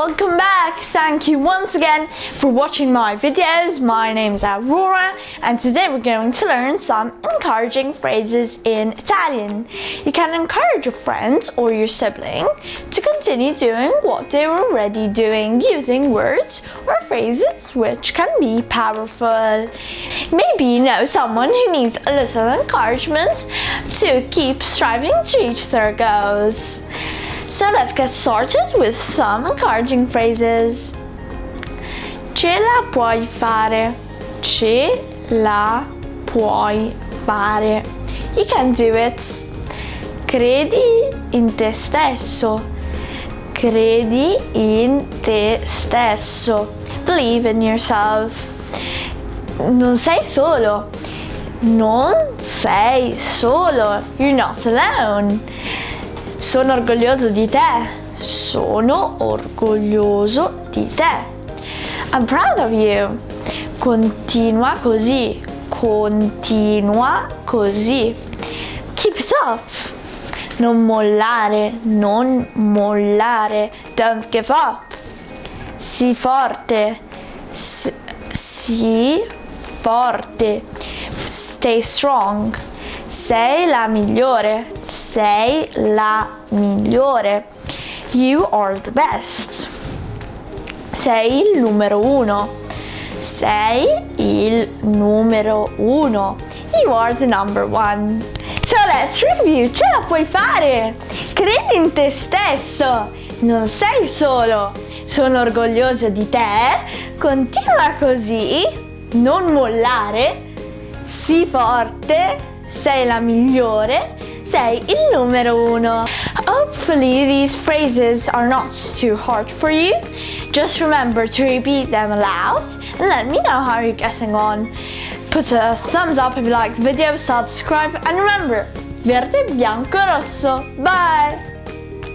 welcome back. Thank you once again for watching my videos. My name is Aurora and today we're going to learn some encouraging phrases in Italian. You can encourage your friends or your sibling to continue doing what they were already doing using words or phrases which can be powerful. Maybe you know someone who needs a little encouragement to keep striving to reach their goals. So let's get started with some encouraging phrases. Ce la puoi fare. Ce la puoi fare. You can do it. Credi in te stesso. Credi in te stesso. Believe in yourself. Non sei solo. Non sei solo. You're not alone. Sono orgoglioso di te. Sono orgoglioso di te. I'm proud of you. Continua così. Continua così. Keep it up. Non mollare. Non mollare. Don't give up. Sii forte. Sii forte. Stay strong. Sei la migliore. Sei la migliore. You are the best. Sei il numero uno. Sei il numero uno. You are the number one. So let's review. Ce la puoi fare. Credi in te stesso. Non sei solo. Sono orgoglioso di te. Continua così. Non mollare. Sii forte. Sei la migliore. Sei il numero uno. Hopefully these phrases are not too hard for you. Just remember to repeat them aloud and let me know how you're getting on. Put a thumbs up if you like the video, subscribe and remember, verde, bianco, rosso. Bye!